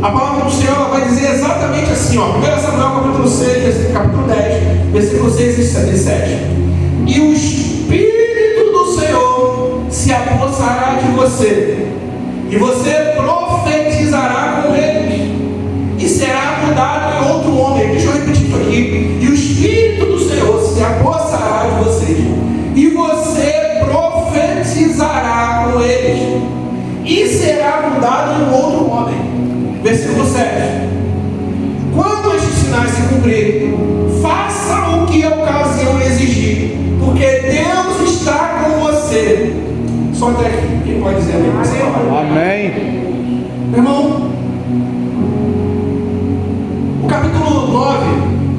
a palavra do Senhor ela vai dizer exatamente assim, ó, 1 Samuel capítulo 6, capítulo 10, versículo 6 e 7. E o Espírito do Senhor se apossará de você, e você profetizará com eles, e será mudado em outro homem. Deixa eu repetir isso aqui. E o Espírito do Senhor se apossará de vocês, e você profetizará com eles, e será mudado em outro homem. Versículo 7. Quando estes sinais se cumprirem, faça o que a ocasião exigir, porque Deus está com você. Só até aqui. Quem pode dizer amém? Amém. Meu irmão, o capítulo 9,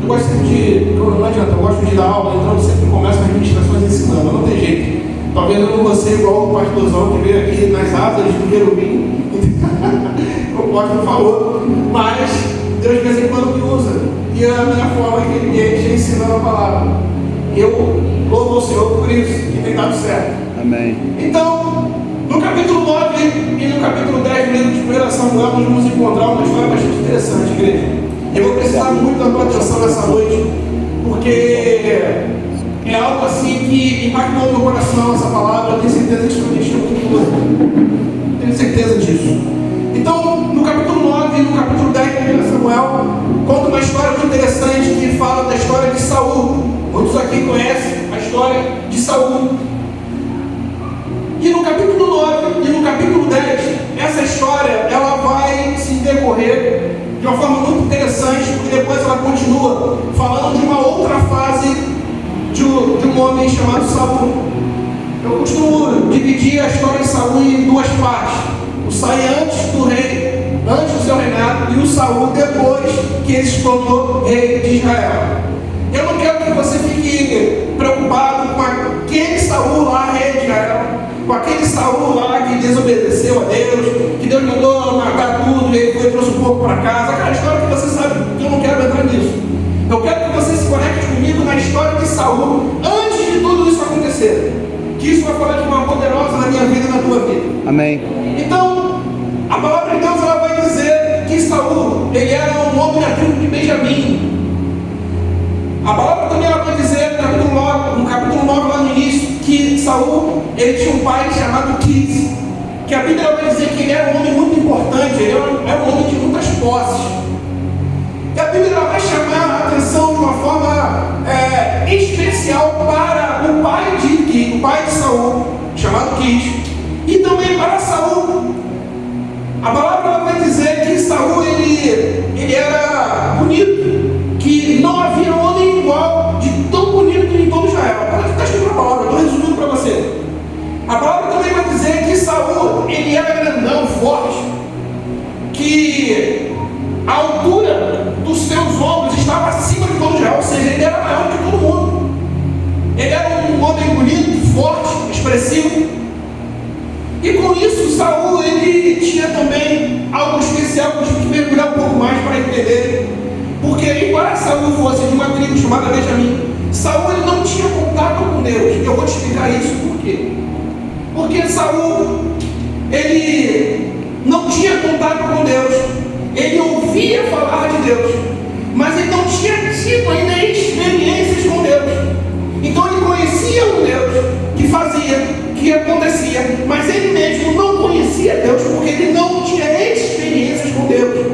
eu gosto sempre de, não adianta, eu gosto de dar aula, então eu sempre começo as ministrações ensinando, não tem jeito. Talvez eu não vou ser igual o pastorzão que veio aqui nas árvores do querubim, o pastor falou, mas Deus de vez em quando me usa, e é a minha forma que ele me enche ensinando a palavra. Eu louvo ao Senhor por isso, que tem dado certo. Amém. Então, no capítulo 9 e no capítulo 10 do livro de 1 Samuel, nós vamos encontrar uma história bastante interessante, igreja. Eu vou precisar muito da tua atenção nessa noite, porque é algo assim que impactou meu coração, essa palavra. Eu tenho certeza que isso me deixou muito louco. Tenho certeza disso. Então, no capítulo 9 e no capítulo 10 de 1 Samuel, conta uma história muito interessante que fala da história de Saul. Muitos aqui conhecem a história de Saul. E no capítulo 9 e no capítulo 10, essa história ela vai se decorrer de uma forma muito interessante, porque depois ela continua falando de uma outra fase de um homem chamado Saul. Eu costumo dividir a história de Saul em duas partes: o Saul antes do rei, antes do seu reinado, e o Saul depois que ele se tornou rei de Israel. Eu não quero que você fique preocupado com aquele Saul lá, rei de Israel, com aquele Saul lá que desobedeceu a Deus, que Deus mandou matar tudo e ele foi e trouxe um pouco para casa. Aquela história que você sabe que eu não quero entrar nisso. Eu quero que você se conecte comigo na história de Saul antes de tudo isso acontecer. Que isso vai falar de uma poderosa na minha vida e na tua vida. Amém. Então, a palavra de Deus ela vai dizer que Saul, ele era um homem da tribo de Benjamim. A palavra também ela vai dizer no capítulo 9 lá no início, que Saul, ele tinha um pai chamado Quis, que a Bíblia vai dizer que ele era um homem muito importante, ele era um homem de muitas posses. E a Bíblia vai chamar a atenção de uma forma especial para o pai de Saul, chamado Quis, e também para Saul. A palavra vai dizer que Saul ele era bonito, que não havia homem igual de tão bonito em todo Israel. Está escrito a palavra, estou resumindo para você. A palavra também vai dizer que Saul ele era grandão, forte, que a altura dos seus ombros estava acima de todo Israel, ou seja, ele era maior que todo mundo. Ele era um homem bonito, forte, expressivo. E com isso, Saul ele tinha também algo especial que eu tive que mergulhar um pouco mais para entender. Porque embora Saul fosse de uma tribo chamada Benjamim, Saul ele não tinha contato com Deus. E eu vou te explicar isso por quê. Porque Saul ele não tinha contato com Deus. Ele ouvia falar de Deus, mas ele não tinha tido ainda experiências com Deus. Então ele conhecia um Deus que fazia, que acontecia, mas ele mesmo não conhecia Deus, porque ele não tinha experiências com Deus.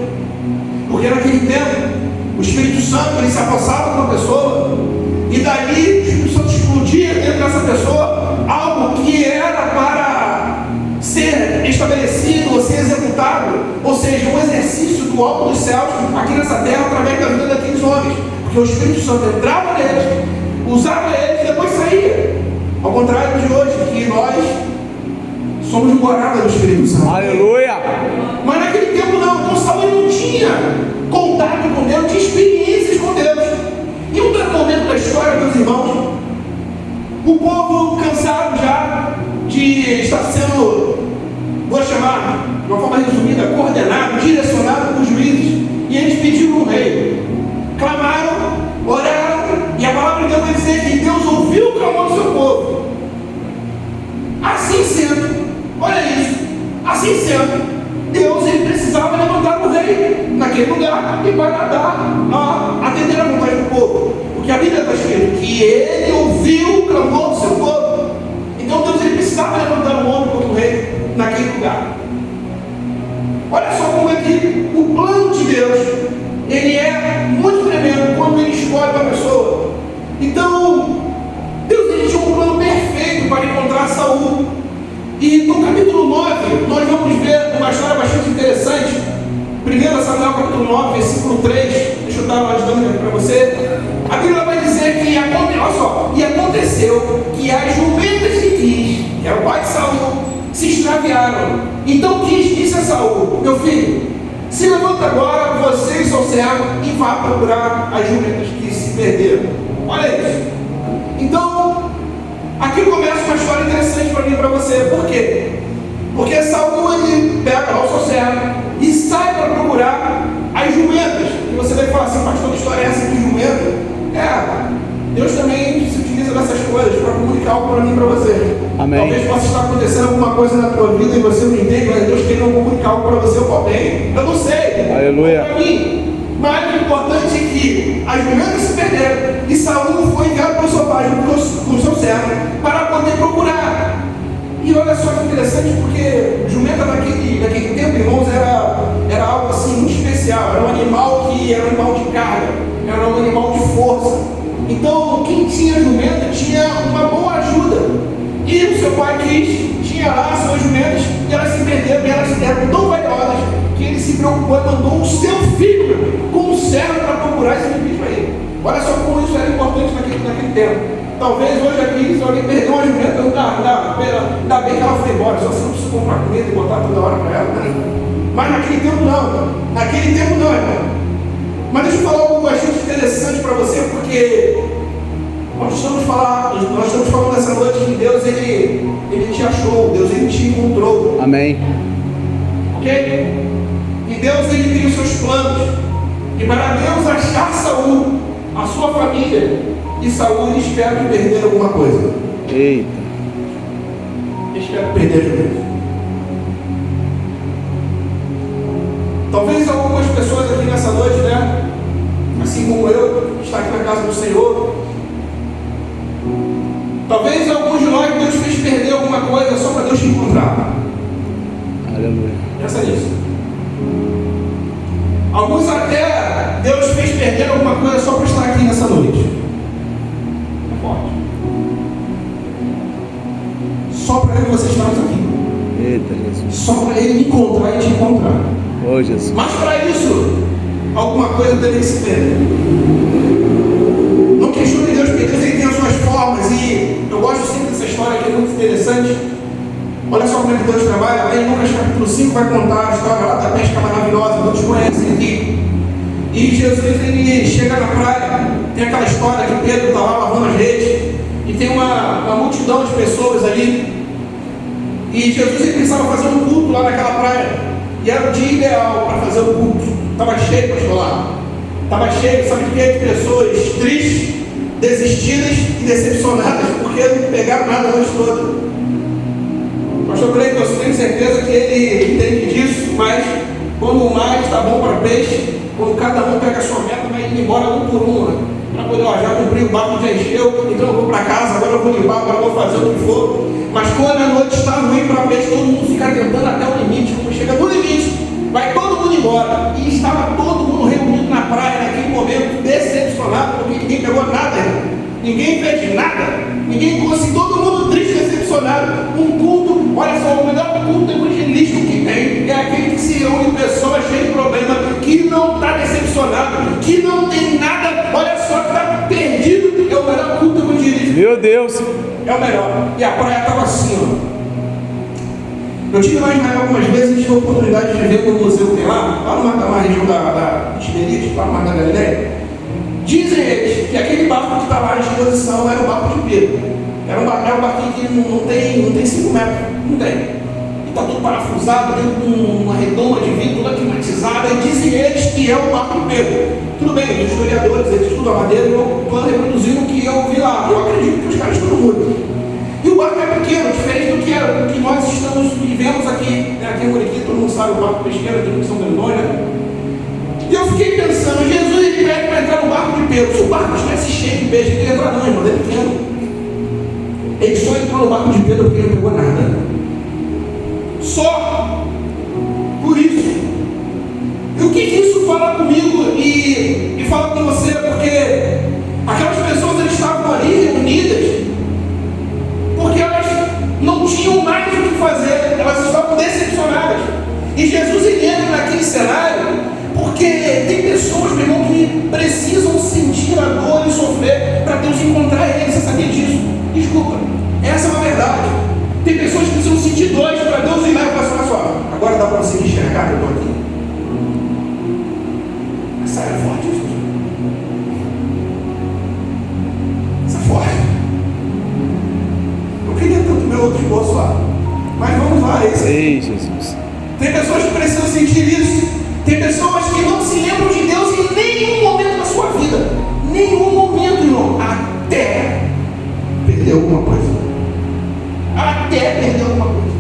Porque naquele tempo, o Espírito Santo ele se apossava de uma pessoa, e dali o Espírito Santo explodia dentro dessa pessoa algo que era para ser estabelecido ou ser executado, ou seja, um exercício do alto dos céus aqui nessa terra através da vida daqueles homens, porque o Espírito Santo entrava neles, usava eles e depois saía. Ao contrário de hoje, que nós somos morada do Espírito Santo. Aleluia! Mas naquele tempo não. Então Saul não tinha contato com Deus, tinha experiências com Deus. E um dado momento da história, meus irmãos, o povo cansado já de estar sendo, vou chamar de uma forma resumida, coordenado, direcionado por juízes, e eles pediram um rei, clamaram, oraram, e a palavra de Deus vai dizer que Deus ouviu o clamor do seu povo. Assim sendo, olha isso, assim sendo, Deus ele precisava levantar um rei. naquele lugar e vai nadar, atender a vontade do povo. Porque a Bíblia está escrito que ele ouviu o clamor do seu povo. Então Deus ele precisava levantar um homem como rei naquele lugar. Olha só como é que o plano de Deus ele é muito tremendo quando ele escolhe uma pessoa. Então Deus ele tinha um plano perfeito para encontrar Saul. E no capítulo 9 nós vamos ver uma história bastante interessante. 1 Samuel capítulo 9, versículo 3. Deixa eu dar uma dinâmica para você. A Bíblia vai dizer que olha só, e aconteceu que as jumentas de Quis, que era o pai de Saul, se extraviaram. Então Quis disse a Saul: meu filho, se levanta agora, você e seu servo, e vá procurar as jumentas que se perderam. Olha isso. Então, aqui começa uma história interessante para mim e para você. Por quê? Porque Saul ele pega lá o seu servo e sai para procurar as jumentas. E você vai falar assim: pastor, que história é essa de jumenta? Deus também se utiliza dessas coisas para comunicar algo para mim e para você. Amém. Talvez possa estar acontecendo alguma coisa na tua vida e você não entende, mas Deus quer comunicar algo para você ou bem. Eu não sei. Aleluia. Para mim. Mas o importante é que as jumentas se perderam e Saul foi enviado para o seu pai com o seu servo para poder procurar. E olha só que interessante, porque jumenta naquele tempo, irmãos, era algo assim muito especial. Era um animal que era um animal de carga, era um animal de força. Então, quem tinha jumenta tinha uma boa ajuda. E o seu pai tinha lá suas jumentas e elas se perderam e elas eram tão valiosas que ele se preocupou e mandou o seu filho como servo para procurar esse bicho aí. Olha só como isso era importante naquele tempo. Talvez hoje aqui, se alguém perdeu uma jumenta, ainda bem que ela foi embora, só você não precisa comprar comida e botar toda hora para ela. Né? Mas naquele tempo não. Naquele tempo não, irmão. Mas deixa eu falar algo bastante interessante para você, porque nós estamos falando nessa noite que Deus ele te achou, Deus ele te encontrou. Amém. Ok? E Deus ele tem os seus planos. E para Deus achar Saul, a sua família e Saul, ele espera que perder alguma coisa. Eita. Ele espera perder a juventude. Talvez algumas pessoas aqui nessa noite, né? Assim como eu, está aqui na casa do Senhor. Talvez alguns de nós Deus fez perder alguma coisa só para Deus te encontrar. Aleluia. Pensa nisso. Alguns até Deus fez perder alguma coisa só para estar aqui nessa noite. É forte. Só para eu e você estarmos aqui. Eita, Jesus. Só para Ele me encontrar e te encontrar. Oh, Jesus. Mas para isso, alguma coisa deve se perder. Não questione Deus, porque Deus ele tem as suas formas. E eu gosto sempre dessa história que é muito interessante. Olha só como é que Deus trabalha. Lá em Lucas capítulo 5 vai contar a história lá da pesca maravilhosa. Todos conhecem aqui. E Jesus ele chega na praia. Tem aquela história que Pedro está lá lavando as redes. E tem uma multidão de pessoas ali. E Jesus ele precisava fazer um culto lá naquela praia. E era o dia ideal para fazer o culto. Estava cheio, pastor, lá. Estava cheio, sabe de quê? De pessoas tristes, desistidas e decepcionadas porque não pegaram nada a noite toda. Pastor Cleiton, eu tenho certeza que ele entende disso, mas quando o mar está bom para peixe, quando cada um pega a sua meta, vai indo embora um por um, né? Para poder, já cumprir o barco, já encheu, então eu vou para casa, agora eu vou limpar, agora eu vou fazer o que for. Mas quando a noite está ruim para peixe, todo mundo fica tentando até o limite. Quando chega no limite, vai todo mundo embora. E estava todo mundo reunido na praia naquele momento, decepcionado, porque ninguém pegou nada, irmão. Ninguém fez nada. Ninguém trouxe, todo mundo triste, decepcionado. Um culto, olha só, o melhor culto evangelístico que tem é aquele que se reúne pessoas cheias de problema, que não está decepcionado, que não tem nada, olha só, que está perdido. É o melhor culto evangelístico. Meu Deus! É o melhor. E a praia estava assim, ó. Eu tive lá em Israel algumas vezes, tive a oportunidade de ver no museu que tem lá na região da Tiberíades, lá no Mar da Galileia. Dizem eles que aquele barco que está lá à disposição era o barco de Pedro. Era um barquinho que não tem 5 metros, não tem. E está tudo parafusado, dentro de uma redoma de vidro, toda climatizada, e dizem eles que é o barco de Pedro. Tudo bem, os historiadores, eles estudam a madeira, eu estou reproduzindo o que eu vi lá. Eu acredito que os caras estudam muito. E o barco é pequeno, diferente do que nós estamos vivendo aqui, né? Aqui em Muriqui, todo mundo sabe o barco pesqueiro, aqui no São Bernardo, né? E Pedro. Se o barco estivesse cheio de peixe, ele ia entrar não, irmão, ele é pequeno. Ele só entrou no barco de Pedro porque ele não pegou nada. Só por isso. E o que isso fala comigo e fala com você? Porque aquelas pessoas eles estavam ali reunidas porque elas não tinham mais o que fazer, elas estavam decepcionadas. E Jesus ele entra naquele cenário porque tem pessoas, meu irmão, que precisam sentir a dor e sofrer para Deus encontrar eles. Você sabia disso? Desculpa, essa é uma verdade. Tem pessoas que precisam sentir dores para Deus ir lá e falar só. Agora dá para você enxergar que eu estou aqui. Essa é forte, isso. Essa é forte. Eu queria tanto meu outro esboço lá. Mas vamos lá, é isso aí. Ei, Jesus. Tem pessoas que precisam sentir isso. Tem pessoas que não se lembram de Deus em nenhum momento da sua vida. Nenhum momento, irmão. Até perder alguma coisa. Até perder alguma coisa.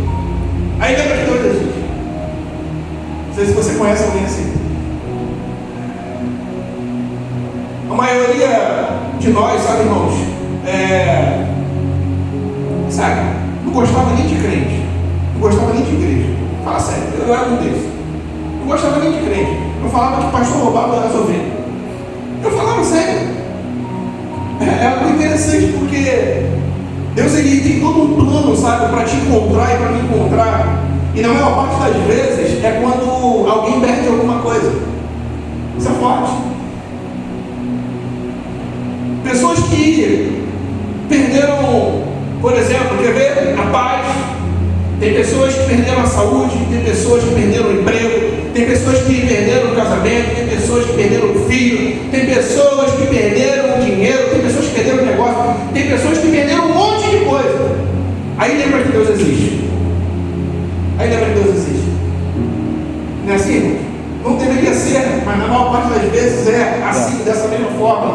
Aí lembra de Deus existe. Não sei se você conhece alguém assim. A maioria de nós, sabe, irmãos, sabe, não gostava nem de crente. Não gostava nem de igreja. Fala sério, eu era um desses. Não gostava nem de crente. Eu falava que o pastor roubava as ovelhas. Eu falava sério. É algo interessante porque Deus ele tem todo um plano, sabe, para te encontrar e para me encontrar. E na maior parte das vezes é quando alguém perde alguma coisa. Isso é forte. Pessoas que perderam, por exemplo, quer ver? A paz. Tem pessoas que perderam a saúde, tem pessoas que perderam o emprego, tem pessoas que perderam o casamento, tem pessoas que perderam o filho, tem pessoas que perderam o dinheiro, tem pessoas que perderam o negócio, tem pessoas que perderam um monte de coisa. Aí lembra que Deus existe. Aí lembra que Deus existe. Não é assim? Não deveria ser, mas na maior parte das vezes é assim, dessa mesma forma.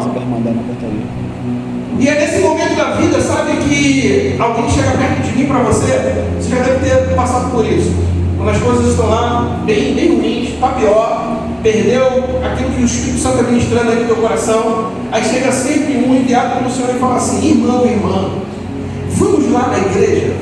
E é nesse momento da vida, sabe, que alguém chega perto de mim para você, você já deve ter passado por isso. Quando as coisas estão lá bem ruins, está pior, perdeu aquilo que o Espírito Santo está ministrando aí no teu coração, aí chega sempre um enviado pelo Senhor e fala assim: irmão, irmã, vamos lá na igreja,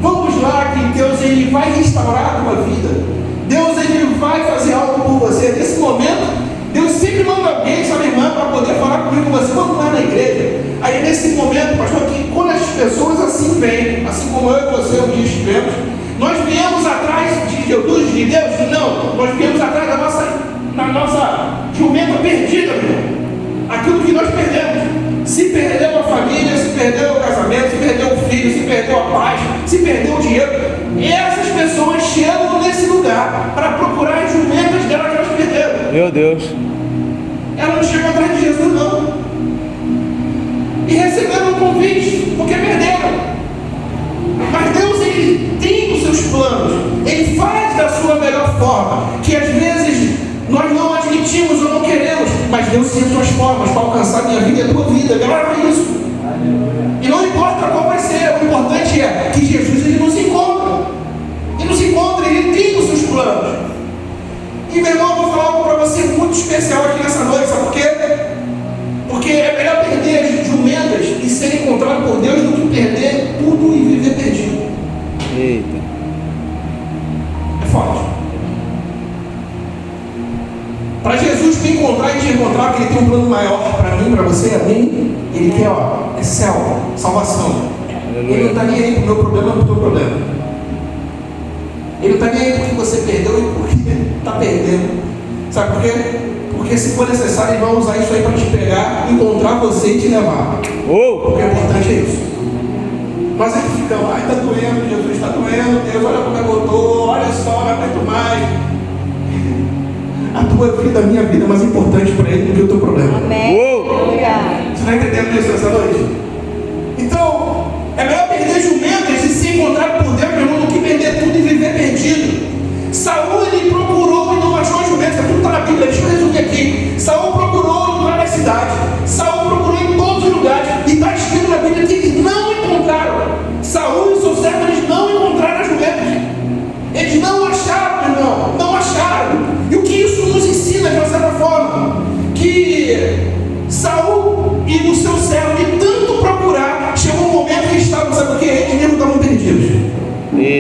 vamos lá que Deus ele vai restaurar a tua vida, Deus ele vai fazer algo por você. Nesse momento, Deus sempre manda alguém, sabe, irmã, para poder falar comigo com você. Vamos lá na igreja. Aí nesse momento, pastor, que quando as pessoas assim vêm, assim como eu e você um dia estivemos, nós viemos atrás de Jesus, de Deus? Não, nós viemos atrás da nossa jumenta perdida, meu irmão. Aquilo que nós perdemos. Se perdeu a família, se perdeu o casamento, se perdeu o filho, se perdeu a paz, se perdeu o dinheiro. E essas pessoas chegam nesse lugar para procurar as jumentas dela que elas perderam. Meu Deus. Elas não chegam atrás de Jesus, não. E receberam um convite, porque perderam. Mas Deus, ele tem os seus planos. Ele faz da sua melhor forma, que às vezes nós não admitimos ou não queremos, mas Deus tem as suas formas para alcançar a minha vida e a tua vida. Grava isso. E não importa qual vai ser, o importante é que Jesus ele nos encontra. E nos encontra, ele tem os seus planos. E meu irmão, eu vou falar algo para você muito especial aqui nessa noite, sabe por quê? Porque é melhor perder as jumentas e ser encontrado por Deus do que perder tudo e viver perdido. Eita. É forte. Para Jesus te encontrar e te encontrar, porque ele tem um plano maior para mim, para você, a mim, ele quer, é céu, salvação. Aleluia. Ele não está nem aí para o meu problema, para o teu problema. Ele não está nem aí porque você perdeu e porque está perdendo. Sabe por quê? Porque se for necessário, ele vai usar isso aí para te pegar, encontrar você e te levar. Porque o importante é isso. Mas aí fica, ai, está doendo, Jesus está doendo, Deus, olha como eu estou, olha só, não aguento mais. A tua vida, a minha vida é mais importante para ele do que o teu problema. Amém. Você está entendendo isso essa noite? Então, é melhor perder jumentas e se encontrar por Deus, meu irmão, do que perder tudo e viver perdido. Saúl, ele procurou e não achou as jumentas, tudo está na Bíblia, deixa eu resumir aqui. Saúl procurou em várias cidades, Saúl procurou em todos os lugares, e está escrito na Bíblia que eles não encontraram. Saúl e seus servos, eles não encontraram as jumentas. Eles não acharam, meu irmão, não acharam. E o que isso nos ensina de uma certa forma? Que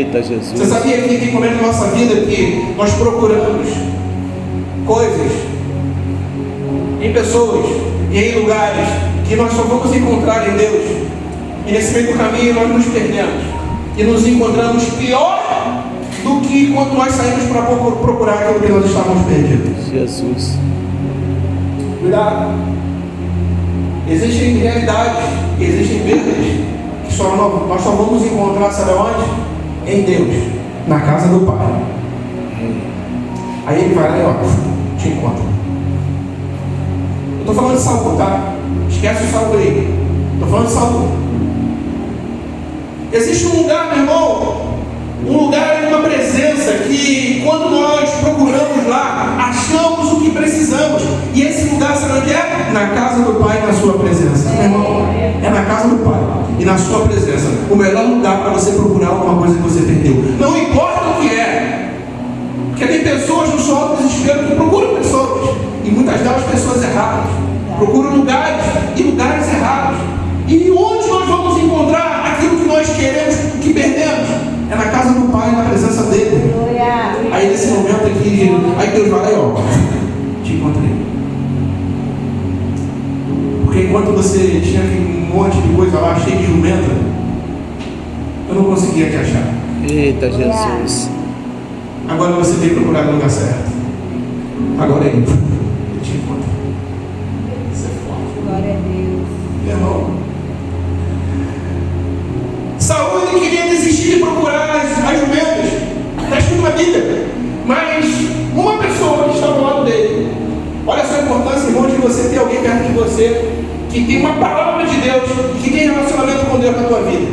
Eita, Você Jesus. sabia que tem momentos na nossa vida que nós procuramos coisas em pessoas e em lugares que nós só vamos encontrar em Deus, e nesse meio do caminho nós nos perdemos e nos encontramos pior do que quando nós saímos para procurar aquilo que nós estávamos perdidos. Jesus. Cuidado. Existem realidades, existem verdades que nós só vamos encontrar, sabe onde? Em Deus, na casa do Pai. Aí ele vai lá e ó, te encontra. Eu estou falando de Saul, tá? Esquece o Saul aí. Estou falando de Saul. Existe um lugar, meu irmão, um lugar, uma presença que quando nós procuramos lá, achamos o que precisamos. E esse lugar, sabe onde é? Na casa do Pai, na sua presença. Meu irmão, é na casa do Pai e na sua presença. O melhor lugar para você procurar alguma coisa que você perdeu. Não importa o que é. Porque tem pessoas no sol do desespero que procuram pessoas. E muitas delas pessoas erradas. Procuram lugares e lugares errados. E onde nós vamos encontrar aquilo que nós queremos, o que perdemos? É na casa do Pai, na presença dele. Aí nesse momento aqui, aí Deus vai lá e ó, te encontrei. Porque enquanto você tinha um monte de coisa lá, cheio de jumenta, eu não conseguia te achar. Eita, Jesus. Agora você veio procurar no lugar certo. Agora ele te encontra. Isso é forte. Glória a Deus. Meu irmão, Saul ele queria desistir de procurar as jumentas. Está escrito na Bíblia. Mas uma pessoa que estava ao lado dele. Olha só a importância, irmão, de você ter alguém perto de você que tem uma palavra de Deus, que tem relacionamento com Deus na tua vida.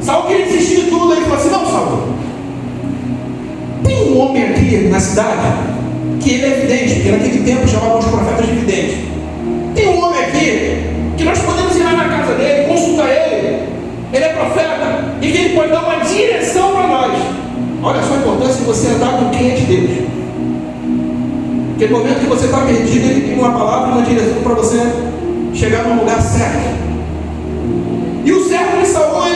Saul queria desistir de tudo. Aí ele falou assim: não, Saul, tem um homem aqui na cidade que ele é vidente, porque naquele tempo chamavam os profetas de videntes. Tem um homem aqui que nós podemos ir lá na casa dele, consultar ele. Ele é profeta e que ele pode dar uma direção para nós. Olha só a importância de você andar com quem é de Deus. Porque no momento que você está perdido, ele tem uma palavra, uma direção para você chegar no lugar certo. E o servo de Saul,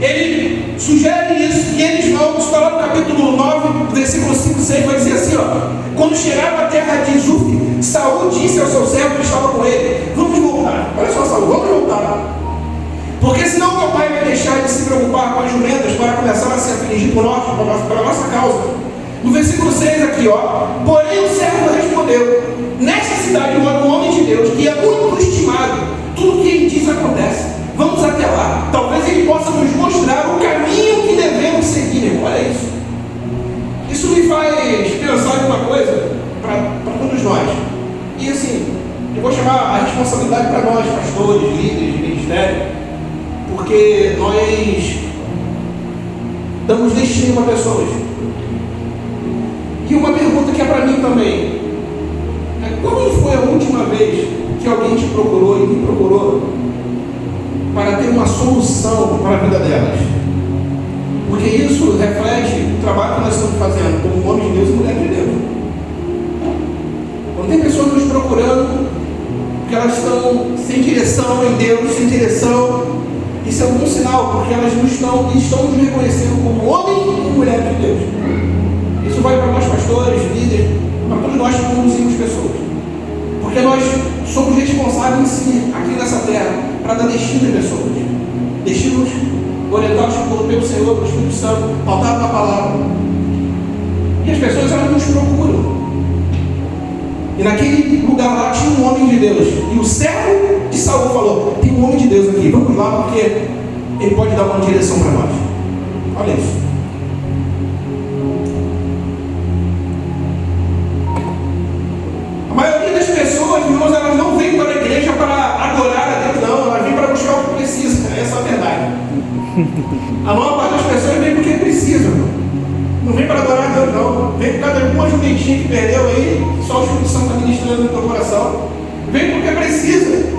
ele sugere isso, e eles vão, está lá no capítulo 9, versículo 5 e 6, vai dizer assim, ó: quando chegaram à terra de Zuf, Saul disse ao seu servo que estava com ele: vamos voltar. Olha só, Saul, vamos voltar. Porque senão meu pai vai deixar de se preocupar com as jumentas para começar a se afligir por nós, pela nossa causa. No versículo 6 aqui, ó: porém o servo respondeu: nesta cidade mora um homem de Deus que é muito estimado. Tudo o que ele diz acontece. Vamos até lá. Talvez ele possa nos mostrar o caminho que devemos seguir. Irmão, olha isso. Isso me faz pensar em uma coisa para todos nós. E assim, eu vou chamar a responsabilidade para nós, pastores, líderes de ministério, porque nós damos destino a pessoas. E uma pergunta que é para mim também é: quando foi a última vez que alguém te procurou e me procurou para ter uma solução para a vida delas? Porque isso reflete o trabalho que nós estamos fazendo como homem de Deus e mulher de Deus. Quando tem pessoas nos procurando porque elas estão sem direção em Deus, sem direção, isso é algum sinal, porque elas não estão nos reconhecendo como homem e mulher de Deus. Isso vai para nós pastores, líderes, para todos nós que conduzimos pessoas. Porque nós somos responsáveis em si, aqui nessa terra, para dar destino a pessoas. Destinos orientados pelo Senhor, pelo Espírito Santo, pautados na palavra. E as pessoas, elas nos procuram. E naquele lugar lá tinha um homem de Deus. E o servo de Saul falou: tem um homem de Deus aqui, vamos lá, porque ele pode dar uma direção para nós. Olha isso. A maioria das pessoas, irmãos, elas não vêm para a igreja para adorar a Deus, não. Elas vêm para buscar o que precisa. Essa é a verdade. A maior parte das pessoas vem porque precisa. Não vem para adorar a Deus, não. Vem por causa de alguma jumentinha que perdeu aí, só o Espírito Santo está ministrando no teu coração. Vem porque precisa.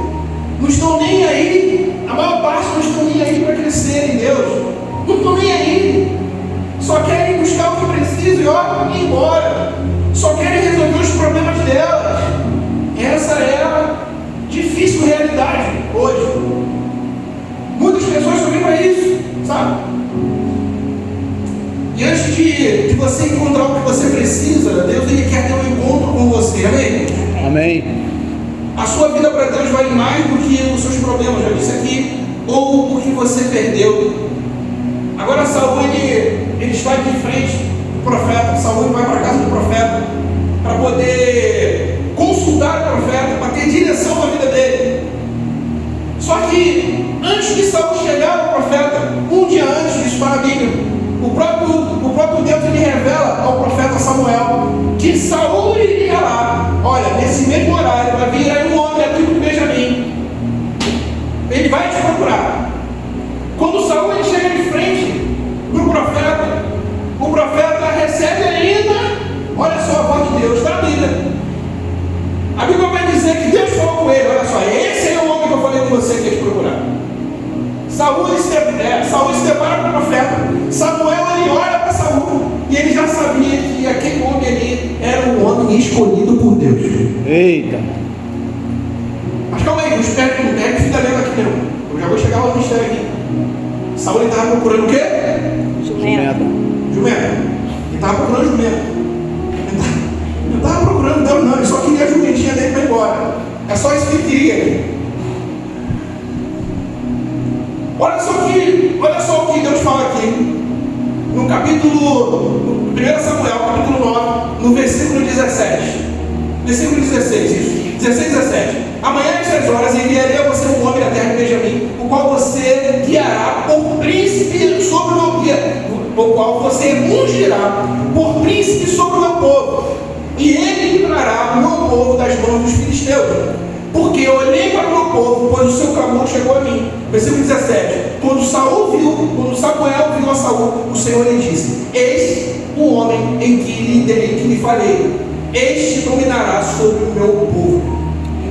Não estão nem aí. A maior parte não estão nem aí para crescer em Deus. Não estão nem aí. Só querem buscar o que precisa e ó, ir embora. Só querem resolver os problemas delas. Essa é a difícil realidade hoje. Muitas pessoas só vêm para isso, sabe? você encontrar o que você precisa, Deus ele quer ter um encontro com você, amém? Amém. A sua vida para Deus vale mais do que os seus problemas, já disse aqui, ou o que você perdeu. Agora Saul ele está de frente do profeta. Saul vai para a casa do profeta para poder consultar o profeta, para ter direção na vida dele. Só que antes de Saul chegar ao profeta, um dia antes, isso está na Bíblia, o próprio Deus ele revela ao profeta Samuel que Saul iria lá. Olha, nesse mesmo horário vai vir aí um homem aqui do Benjamim. Ele vai te procurar. Quando Saul ele chega de frente para o profeta recebe ainda, olha só a voz de Deus, está na Bíblia. A Bíblia vai dizer que Deus falou com ele, olha só, esse é o homem que eu falei com você que ia te procurar. Saul se depara com o profeta. Samuel ele olha para Saul e ele já sabia que aquele homem ali era um homem escolhido por Deus. Eita. Mas calma aí, fica lendo aqui mesmo. Eu já vou chegar ao mistério aqui. Saul ele estava procurando o quê? Jumenta. Ele estava procurando jumento. Ele não estava procurando Deus não, ele só queria a jumentinha dele para ir embora. É só isso que ele queria. Olha só o que Deus fala aqui. No capítulo 1 Samuel, capítulo 9, no versículo 17. Versículo 16, isso. 16 e 17. Amanhã às 6 horas enviarei a você um homem da terra de Benjamim, o qual você guiará por príncipe sobre o meu guia, o qual você ungirá por príncipe sobre o meu povo, e ele livrará o meu povo das mãos dos filisteus. Porque eu olhei para o meu povo, pois o seu clamor chegou a mim. Versículo 17. Quando Samuel viu a Saul, o Senhor lhe disse: eis o homem em que lhe falei, este dominará sobre o meu povo.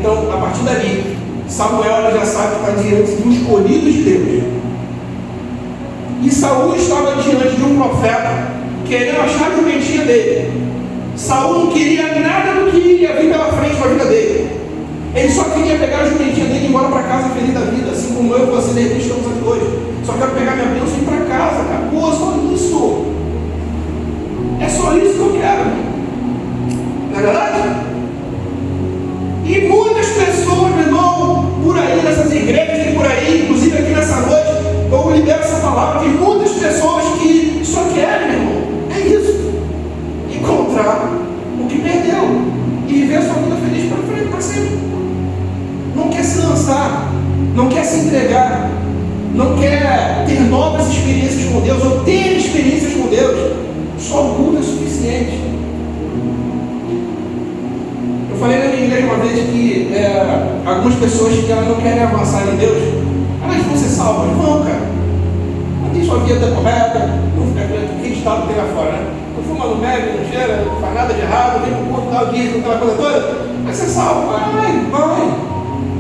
Então, a partir dali, Samuel já sabe que está diante do escolhido de Deus. E Saul estava diante de um profeta, querendo achar a jumentinha dele. Saul não queria nada do que ia vir pela frente para a vida dele. Ele só queria pegar a jumentinha dele e ir embora para casa feliz da vida, assim como eu e você de repente estamos aqui hoje. Só quero pegar minha bênção e ir para casa, cara. Pô, só isso. É só isso que eu quero. Não é verdade? E muitas pessoas, meu irmão, por aí, nessas igrejas e por aí, inclusive aqui nessa noite, eu libero essa palavra, tem muitas pessoas que só querem, meu irmão, é isso. Encontrar o que perdeu e viver a sua vida feliz para frente, para sempre. Não quer se lançar, não quer se entregar, não quer ter novas experiências com Deus ou ter experiências com Deus. Só o culto é suficiente. Eu falei na minha igreja uma vez que algumas pessoas que elas não querem avançar em Deus, elas vão ser salvas. Vão, cara. Não tem sua vida correta, não fica acreditado que tem lá fora, né? Não fuma, não bebe, não cheira, não faz nada de errado, vem pro corpo, dá o dízimo, aquela coisa toda. Vai ser salvo, vai.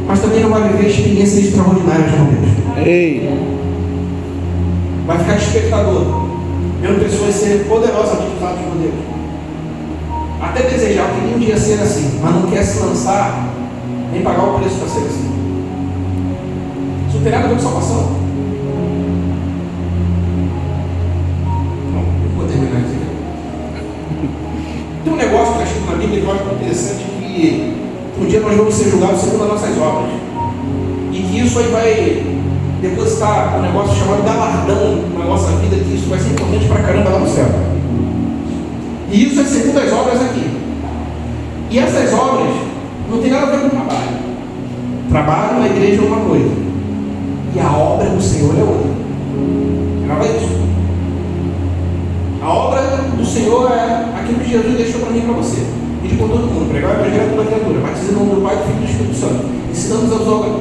Mas também não vai viver experiências extraordinárias com Deus. Ei. Vai ficar de espectador, vendo pessoas serem poderosas usadas por Deus. Até desejar que um dia ser assim, mas não quer se lançar, nem pagar o preço para ser assim. Isso não tem nada a ver com salvação. Não, eu vou terminar isso aqui. Tem um negócio que está escrito na Bíblia que eu acho muito interessante, que um dia nós vamos ser julgados segundo as nossas obras. E que isso aí vai depositar um negócio chamado galardão na nossa vida, que isso vai ser importante pra caramba lá no céu. E isso é segundo as obras aqui. E essas obras não tem nada a ver com trabalho. Trabalho na igreja é uma coisa, e a obra do Senhor é outra. Grava isso. A obra do Senhor é aquilo que Jesus deixou para mim e para você. E por todo mundo, pregar o evangelho a toda criatura, batizando no nome do Pai, do Filho e do Espírito Santo,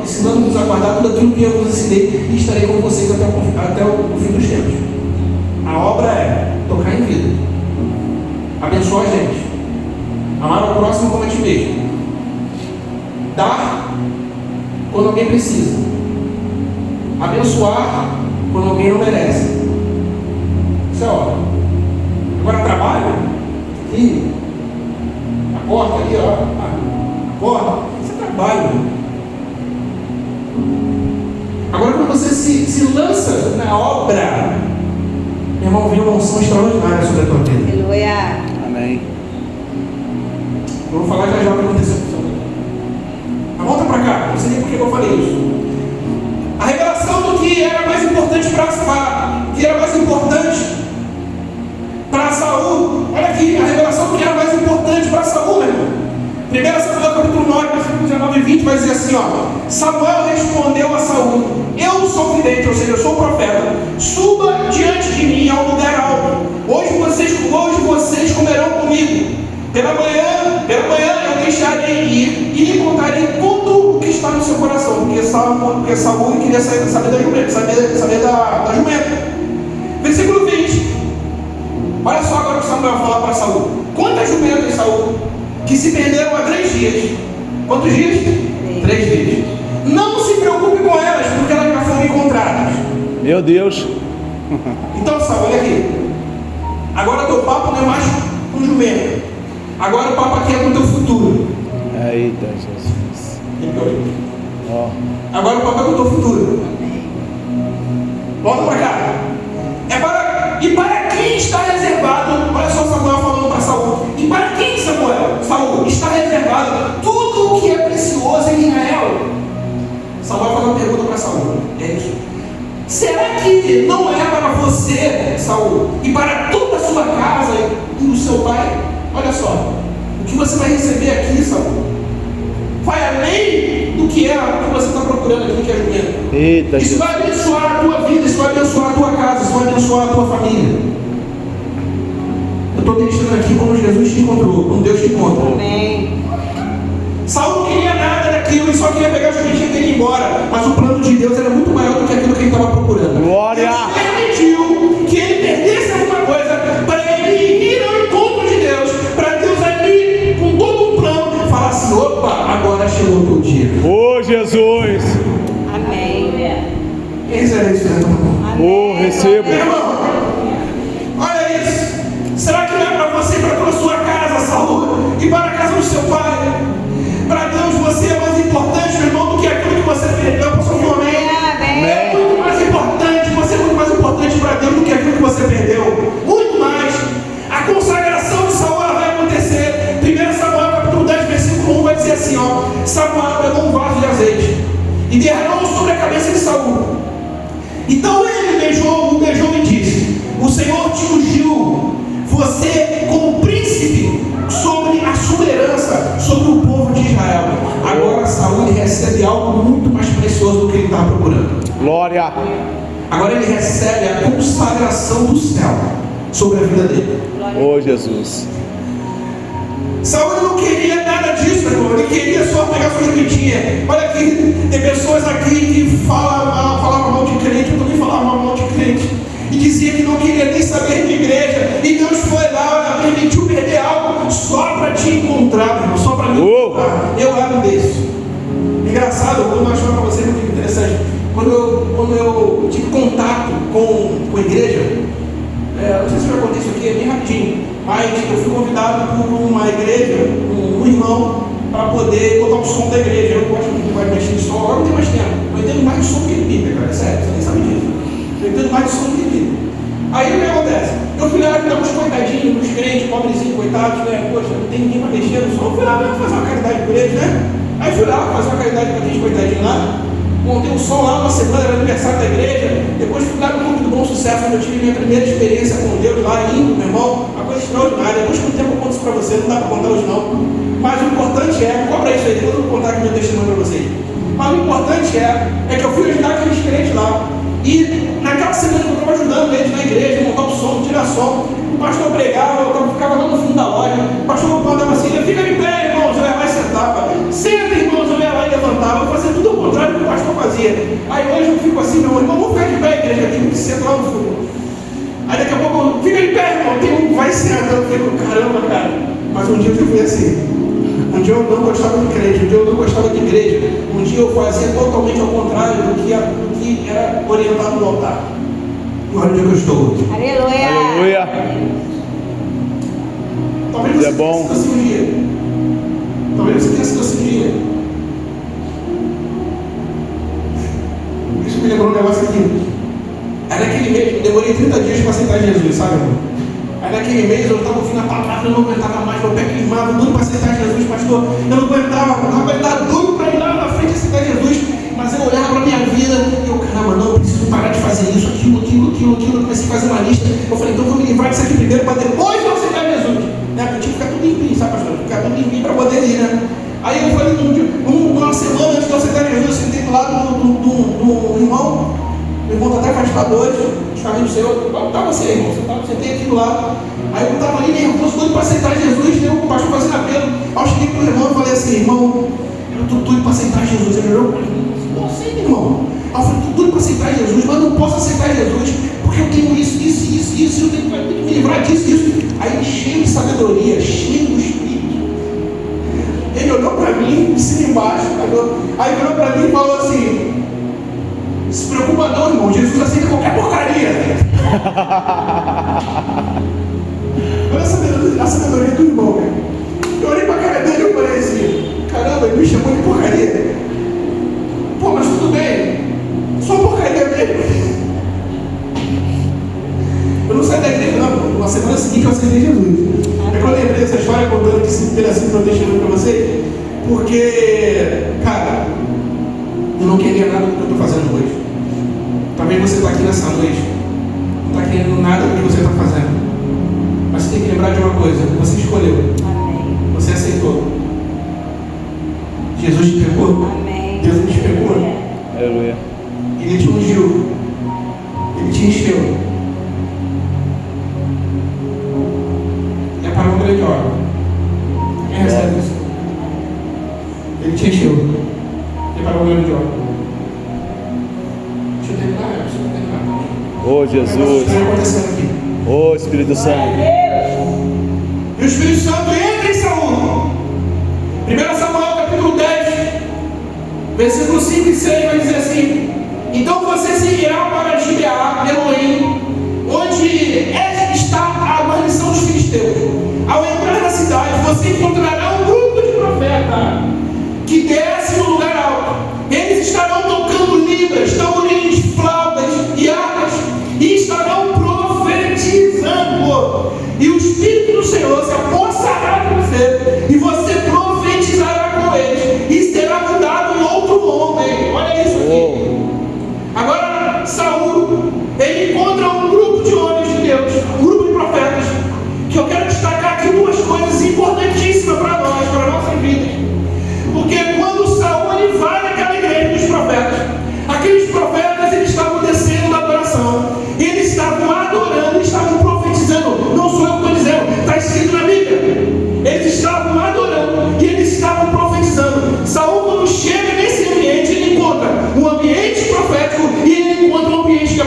ensinando-nos a guardar tudo aquilo que eu vos ensinei, e estarei com vocês até o fim dos tempos. A obra é tocar em vida, abençoar a gente, amar o próximo como a ti mesmo, dar quando alguém precisa, abençoar quando alguém não merece. Isso é obra. Agora trabalho aqui, a porta ali, ó, a porta, isso é trabalho. Agora quando você se lança na obra, Meu irmão, viu uma unção extraordinária sobre a tua vida. Aleluia. Amém. Eu vou falar já o que aconteceu com você. Mas volta para cá, não sei nem por que eu falei isso. A revelação do que era mais importante para Saul. Olha aqui, a revelação do que era mais importante para Saul, meu irmão. 1 Samuel capítulo 9, versículo 19 e 20 vai dizer assim, ó. Samuel respondeu a Saul: eu sou vidente, ou seja, eu sou profeta. Suba diante de mim ao lugar alto. Hoje vocês comerão comigo. Pela manhã eu deixarei ir e lhe contarei tudo o que está no seu coração. Porque Saul queria saber da jumenta, saber da jumenta. Versículo 20. Olha só agora o que Samuel fala para Saul. Quantas jumentas, Saul, que se perderam há 3 dias? Quantos dias? 3 dias. Não se preocupe com elas, porque elas já foram encontradas. Meu Deus. Então, Saul, olha aqui. Agora o teu papo não é mais com jumento. Agora o papo aqui é com o teu futuro. Eita, Jesus. Ó. Agora o papo é com o teu futuro. Volta para cá. E para quem está reservado, olha só Samuel falando para Saul. E para quem, Saul, está reservado tudo o que é precioso em Israel? Samuel faz uma pergunta para Saul. É isso. Será que não é para você, Saul, e para toda a sua casa e o seu pai? Olha só, o que você vai receber aqui, Saul, vai além do que é o que você está procurando aqui, que é jumento. Eita, isso vai abençoar a tua vida, isso vai abençoar a tua casa, isso vai abençoar a tua família. Eu estou deixando aqui como Jesus te encontrou, como Deus te encontrou. Amém. Saul não queria nada daquilo, ele só queria pegar a jumentinha dele e ir embora. Mas o plano de Deus era muito maior do que aquilo que ele estava procurando. Glória! Deus permitiu que ele perdesse alguma coisa para ele ir ao encontro de Deus, para Deus ali, com todo um plano, falar assim: opa, agora chegou o teu dia. Ô Jesus! Amém. Quem será isso, irmão? Ô, recebo! Meu irmão, olha isso. Será que não é para você e para toda a sua casa, Saul, e para a casa do seu pai? Para Deus você é mais importante, meu irmão, do que aquilo que você perdeu. Posso ouvir um amém? É muito mais importante, você é muito mais importante para Deus do que aquilo que você perdeu. Muito mais. A consagração de Saul vai acontecer. 1 Samuel capítulo 10, versículo 1 vai dizer assim, ó. Samuel pegou um vaso de azeite e derramou sobre a cabeça de Saul. Então ele beijou e disse: o Senhor te ungiu, você como príncipe sobre a sua herança, sobre o povo de Israel. Agora Saul recebe algo muito mais precioso do que ele estava procurando. Glória! Agora ele recebe a consagração do céu sobre a vida dele. Ô Jesus! Saul não queria nada disso, irmão. Ele queria só pegar sua jumentinha. Olha aqui, tem pessoas aqui que falavam mal de crente. Eu também falava mal de crente. E dizia que não queria nem saber de igreja. E Deus foi lá, permitiu perder algo só para te encontrar, meu irmão. Só para me encontrar. Eu era um desses. Engraçado, eu vou mostrar para vocês muito interessante. Quando eu tive contato com a igreja, não sei se eu já contei isso aqui, é bem rapidinho. Mas eu fui convidado por uma igreja, um irmão, para poder botar o som da igreja. Eu gosto muito mais de mexer em som, agora não tem mais tempo. Eu entendo mais de som do que de Bíblia, cara. É sério, você nem sabe disso. Eu entendo mais de som do que de Bíblia. Aí o que acontece? Eu fui lá ajudar uns coitadinhos, uns crentes, pobrezinhos, coitados, né? Poxa, não tem ninguém para mexer no som. Eu fui lá fazer uma caridade por eles, né? Aí fui lá fazer uma caridade para aqueles coitadinhos lá. Montei um som lá, uma semana, era aniversário da igreja. Depois fui lá no Clube do Bom Sucesso, onde eu tive minha primeira experiência com Deus lá, indo, meu irmão. Uma coisa extraordinária. Depois com o tempo eu conto isso para você, não dá para contar hoje não. Mas o importante cobra isso aí, depois eu vou contar aqui meu testemunho para vocês. Mas o importante é que eu fui ajudar aqueles crentes lá. E naquela semana que eu estava ajudando eles na igreja, montar o som, tirar som, o pastor pregava, eu ficava lá no fundo da loja, o pastor mandava assim: fica de pé, irmãos, eu ia lá e sentava. Senta, irmãos, eu ia lá e levantava. Eu fazia tudo ao contrário do que o pastor fazia. Aí hoje eu fico assim: meu irmão, vamos ficar de pé, igreja, tem um que senta lá no fundo. Aí daqui a pouco, fica de pé, irmão, tem um que vai sentando. Eu fico, caramba, cara. Mas um dia eu fui assim. Um dia eu não gostava de crente, um dia eu não gostava de igreja. Um dia eu fazia totalmente ao contrário do que era orientado no altar. E olha onde eu estou. Aleluia. Aleluia! Talvez você É bom. tenha sido assim um dia. Talvez você tenha sido assim um dia. Isso me lembrou um negócio aqui. Era aquele mês, demorei 30 dias para aceitar Jesus, sabe, irmão? Aí naquele mês eu estava ouvindo a palavra, eu não aguentava mais, meu pé queimava, doido para aceitar Jesus, pastor. Eu não aguentava, estava doido para ir lá na frente aceitar Jesus. Mas eu olhava para a minha vida e eu, caramba, não, eu preciso parar de fazer isso, aquilo. Eu comecei a fazer uma lista. Eu falei, então eu vou me livrar disso aqui primeiro para depois eu aceitar Jesus. Né? Porque eu tinha que ficar tudo limpinho, sabe, pastor? Ficar tudo limpinho para poder ir, né? Aí eu falei, uma semana antes de eu aceitar Jesus, eu sentei do lado do irmão. O irmão está até afastado hoje, justamente do Senhor. Como está você, irmão? Eu sentei aqui do lado. Aí eu estava ali nervoso, doido para aceitar Jesus, né? O pastor fazendo apelo. Aí eu cheguei para o irmão e falei assim, irmão, eu estou doido para aceitar Jesus. Ele olhou para mim. Não aceita, irmão. Eu falei, estou doido para aceitar Jesus, mas não posso aceitar Jesus, porque eu tenho isso, eu tenho que me livrar disso. Aí cheio de sabedoria, cheio do Espírito. Ele olhou para mim, de cima e embaixo, aí olhou para mim e falou assim, se preocupa não, irmão, Jesus aceita qualquer porcaria. Olha a sabedoria do irmão. Eu olhei para a cara dele e falei assim, caramba, ele me chamou de porcaria. Pô, mas tudo bem, só porcaria mesmo. Eu não saí da igreja, não. Na semana seguinte eu aceitei Jesus. É que eu lembrei dessa história contando esse pedacinho que eu deixei para vocês, porque, cara, eu não queria nada do que eu estou fazendo hoje. Talvez você está aqui nessa noite, não está querendo nada do que você está fazendo, mas você tem que lembrar de uma coisa: você escolheu, você aceitou. Jesus te pegou. Deus te pegou. Aleluia. Ele te ungiu. Ele te encheu. É para um grande obra. Quem recebe isso? Ele te encheu. É para um grande obra. Deixa eu terminar. Oh, Jesus. O que está acontecendo aqui? Oh, Espírito Santo. E o Espírito Santo entra em Saul. 1 Samuel capítulo 10, versículo 5 e 6 vai dizer assim: então você se irá para Gibeá, Elohim, onde está a guarnição dos filisteus. Ao entrar na cidade, você encontrará um grupo de profetas que desce no lugar alto. Eles estarão tocando libras, tamborins, flautas e harpas, e estarão profetizando. E o Espírito do Senhor se apossará de você, e você profetizará com eles, e será mudado em outro homem. Olha isso aqui. Agora, Saul, ele encontra um grupo de homens de Deus, um grupo de profetas, que eu quero destacar aqui duas coisas importantíssimas para nós, para a nossa vida. Porque quando Saul ele vai naquela igreja dos profetas, aqueles profetas eles estavam descendo da adoração, eles estavam adorando, eles estavam profetizando. Não sou eu que estou dizendo, está escrito na Bíblia. Eles estavam adorando e eles estavam profetizando. Saul, quando chega nesse ambiente, ele encontra um ambiente profético e ele encontra um ambiente de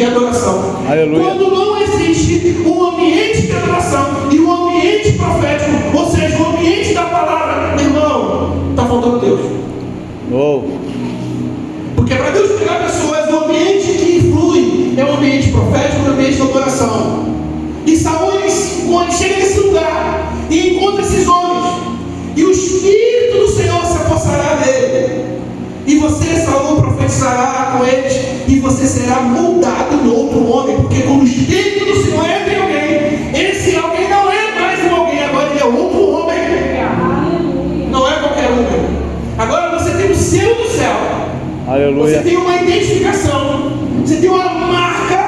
adoração. Aleluia. Quando não existe um ambiente de adoração e um ambiente profético, ou seja, um ambiente da palavra, meu irmão, está faltando Deus. Oh. Porque para Deus pegar pessoas, o ambiente que flui é um ambiente profético, um ambiente de adoração. E Saul ele chega nesse lugar e encontra esses homens, e o Espírito do Senhor se apossará dele, e você, Saul, profetizará com eles, e você será mudado em outro homem. Porque quando o Espírito do Senhor entra em alguém, esse alguém não é mais um alguém, agora ele é outro homem. Não é qualquer homem. Agora você tem o selo do céu. Aleluia. Você tem uma identificação, você tem uma marca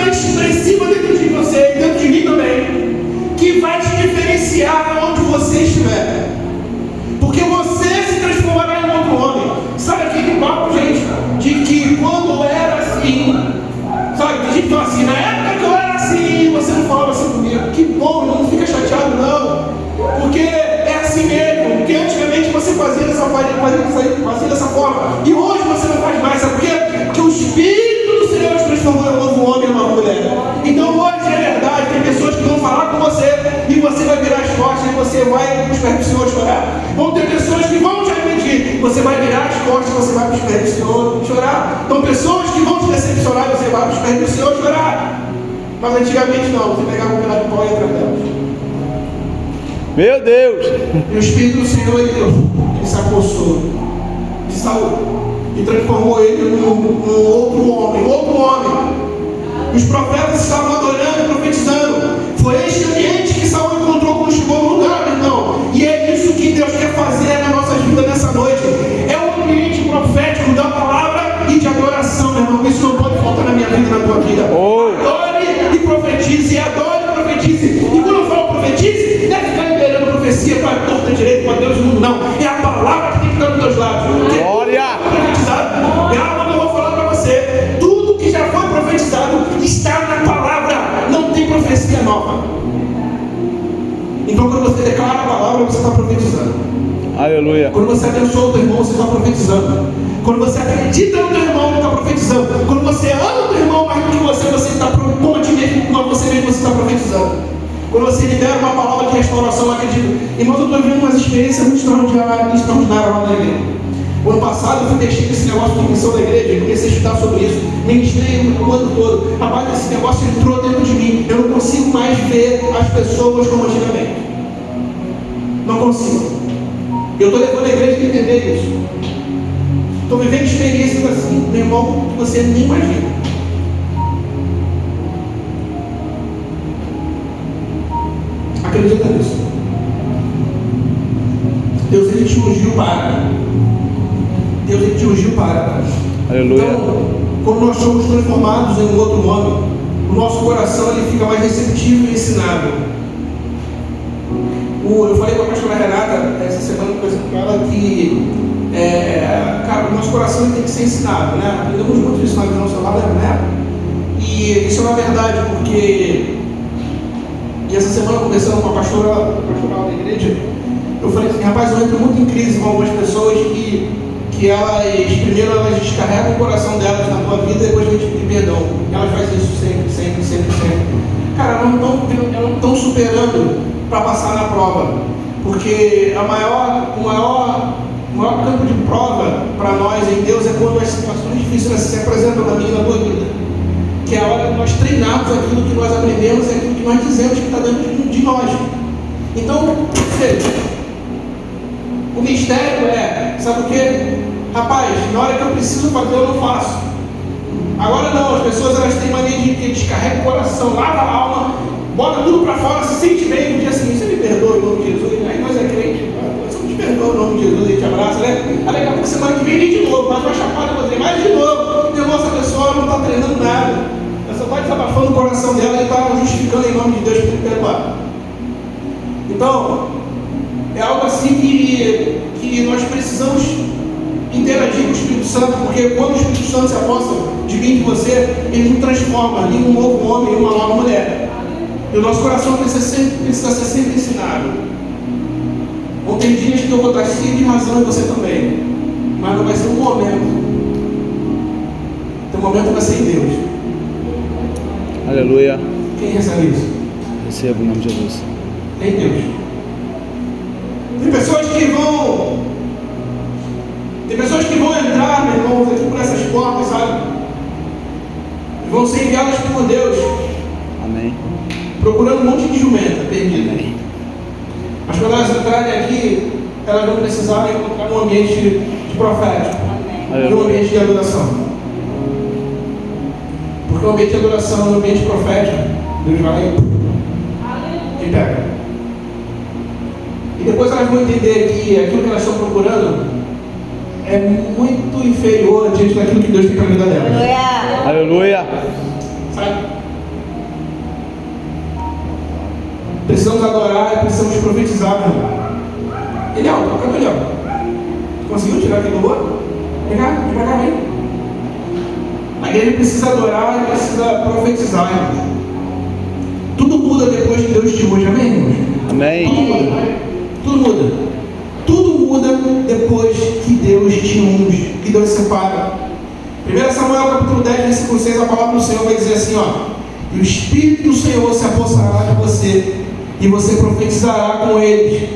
expressiva dentro de você e dentro de mim também, que vai te diferenciar onde você estiver. Porque você se transformará em outro homem. Sabe aquele papo, gente, de que quando eu era assim, sabe, tem gente que fala assim, na época que eu era assim, você não falava assim comigo. Que bom, não fica chateado não, porque é assim mesmo. Porque antigamente você fazia dessa forma, e hoje você não faz mais. Sabe por quê? Porque o Espírito do Senhor te transformou em um novo homem e uma mulher. Então hoje é verdade, tem pessoas que vão falar com você e você vai virar as costas e você vai para os pés do Senhor chorar. Vão ter pessoas que vão te agredir, você vai virar as costas e você vai para os pés do Senhor chorar. Então pessoas que vão te decepcionar e você vai para os pés do Senhor chorar. Mas antigamente não, você pegava um pedaço de pau e ia atrás delas. Meu Deus. E o Espírito do Senhor ele se apossou de Saul. e transformou ele num outro homem. Os profetas estavam adorando e profetizando. Foi este ambiente que Saul encontrou quando chegou no lugar, meu irmão. E é isso que Deus quer fazer na nossa vida nessa noite. É um ambiente profético da palavra e de adoração, meu irmão. Isso não pode faltar na minha vida e na tua vida. Adore e profetize, adore e profetize. E quando eu falo profetize, não é ficar liberando profecia para a torta direita, para Deus do mundo, não. É a palavra que tem que estar nos teus lábios. Glória! Quando eu vou falar para você, tudo que já foi profetizado está na palavra, não tem profecia nova. Então quando você declara a palavra, você está profetizando. Aleluia. Quando você abençoa o teu irmão, você está profetizando. Quando você acredita no teu irmão, você está profetizando. Quando você ama o teu irmão mais do que você está propondo a ti mesmo, você está profetizando. Quando você libera uma palavra de restauração, eu acredito. Irmãos, eu estou vivendo umas experiências muito extraordinárias lá na igreja. O ano passado eu fui deixar esse negócio de missão da igreja, comecei a estudar sobre isso, ministrei o ano todo. Rapaz, esse negócio entrou dentro de mim. Eu não consigo mais ver as pessoas como antigamente. Não consigo. Eu estou levando a igreja a entender isso. Estou vivendo experiências assim, meu irmão, que você nem imagina. Acredita nisso. Deus, ele te ungiu para. Deus, ele te ungiu para. Aleluia. Então, quando nós somos transformados em um outro homem, o nosso coração ele fica mais receptivo e ensinável. Eu falei com a pastora Renata essa semana, coisa com ela, que cara, o nosso coração ele tem que ser ensinado, né? Aprendemos muito isso na visão celular, né? E isso é uma verdade, porque essa semana, conversando com a pastoral da igreja, eu falei assim, rapaz, eu entro muito em crise com algumas pessoas que elas, primeiro elas descarregam o coração delas na tua vida e depois vêm te pedir perdão. Elas fazem isso sempre. Cara, elas não estão superando para passar na prova, porque o maior campo de prova para nós em Deus é quando as situações difíceis se apresentam na minha e na tua vida, que é a hora de nós treinarmos aquilo que nós aprendemos e aquilo que nós dizemos que está dentro de nós. Então, o mistério sabe o que? Rapaz, na hora que eu preciso fazer, eu não faço. Agora não, as pessoas elas têm mania de descarregar o coração, lava a alma, bota tudo para fora, se sente bem no dia seguinte, você me perdoa em nome de Jesus, aí nós é crente, você me perdoa em nome de Jesus, a gente abraça, né? Aí daqui a pouco semana que vem de novo, mas vai chapar, eu vou dizer, mais de novo, meu irmão, essa pessoa não está treinando nada, ela só está desabafando o coração dela e está justificando em nome de Deus para ele perdoar. Então, é algo assim que nós precisamos interagir com o Espírito Santo, porque quando o Espírito Santo se aposta de mim e de você, ele nos transforma em um novo homem, em uma nova mulher. E o nosso coração precisa ser sempre ensinado. Vão ter dias que eu vou estar cheio de razão e você também, mas não vai ser um momento. Teu momento vai ser em Deus. Aleluia. Quem recebe isso? Receba em nome de Jesus. Em Deus. Tem pessoas que vão entrar, meu irmão, aqui por essas portas, sabe? E vão ser enviadas por Deus. Amém. Procurando um monte de jumenta perdida. Amém. Mas quando elas entrarem aqui, elas vão precisar encontrar um ambiente de profético. E um ambiente de adoração. Porque o ambiente de adoração e o ambiente profético, Deus vai e pega. E depois elas vão entender que aquilo que elas estão procurando é muito inferior diante daquilo que Deus tem para a vida delas. Aleluia. Sabe? Precisamos adorar e precisamos profetizar, meu irmão. Eliel, toca no Eliel. Conseguiu tirar aqui do outro? Vem cá, vem. A igreja precisa adorar e precisa profetizar, irmão. Tudo muda depois que Deus te unge, amém, irmãos? Amém. Tudo muda. Tudo muda depois que Deus te unge, que Deus separa. 1 Samuel capítulo 10, versículo 6, a palavra do Senhor vai dizer assim, e o Espírito do Senhor se apossará de você, e você profetizará com eles,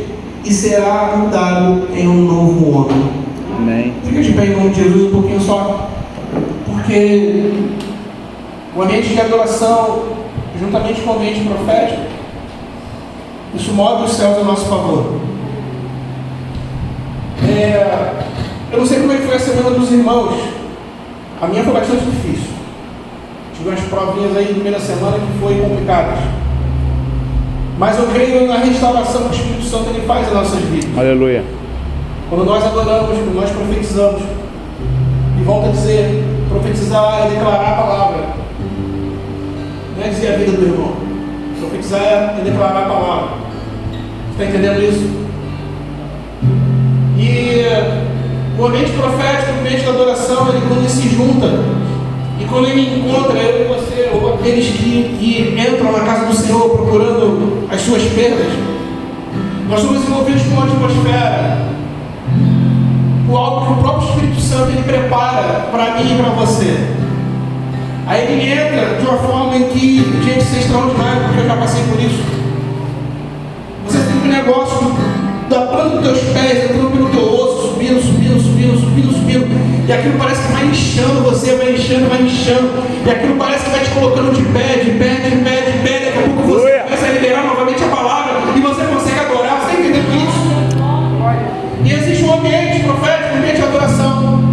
e será mudado em um novo homem. Amém. Fica de pé em nome de Jesus um pouquinho só, porque o ambiente de adoração, juntamente com o ambiente profético, isso move os céus a nosso favor. Eu não sei como é que foi a semana dos irmãos. A minha foi bastante difícil. Tive umas provinhas aí no meio da semana que foi complicadas. Mas eu creio na restauração que o Espírito Santo ele faz nas nossas vidas. Aleluia. Quando nós adoramos, quando nós profetizamos. E volto a dizer, profetizar é declarar a palavra. Não é dizer a vida do irmão. Profetizar é declarar a palavra. Você está entendendo isso? E o ambiente profético, o ambiente da adoração, ele quando ele se junta, e quando ele encontra eu e você, ou aqueles que entram na casa do Senhor procurando as suas perdas, nós somos envolvidos com uma atmosfera, com algo que o próprio Espírito Santo ele prepara para mim e para você. Aí ele entra de uma forma em que, gente, isso é extraordinário, porque eu já passei por isso. Você tem um negócio da planta dos teus pés, entrando pelo teu osso, subindo, subindo, subindo, subindo, subindo. E aquilo parece que vai inchando você, vai inchando, vai inchando. E aquilo parece que vai te colocando de pé, de pé, de pé, de pé. Daqui a pouco você começa a liberar novamente a palavra e você consegue adorar. Você está entendendo isso? E existe um ambiente profético, um ambiente de adoração.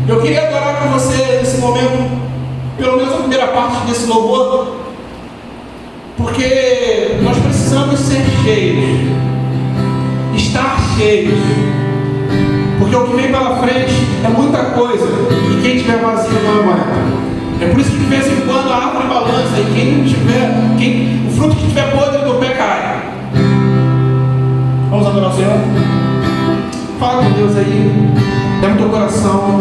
Eu queria adorar com você nesse momento, pelo menos a primeira parte desse louvor, porque nós precisamos ser cheios, estar cheios, porque o que vem pela frente é muita coisa, e quem tiver vazio não aguenta. É por isso que de vez em quando a árvore balança, e quem não tiver, o fruto que estiver podre do pé cai. Vamos adorar o Senhor? Fala com Deus aí, dá no teu coração.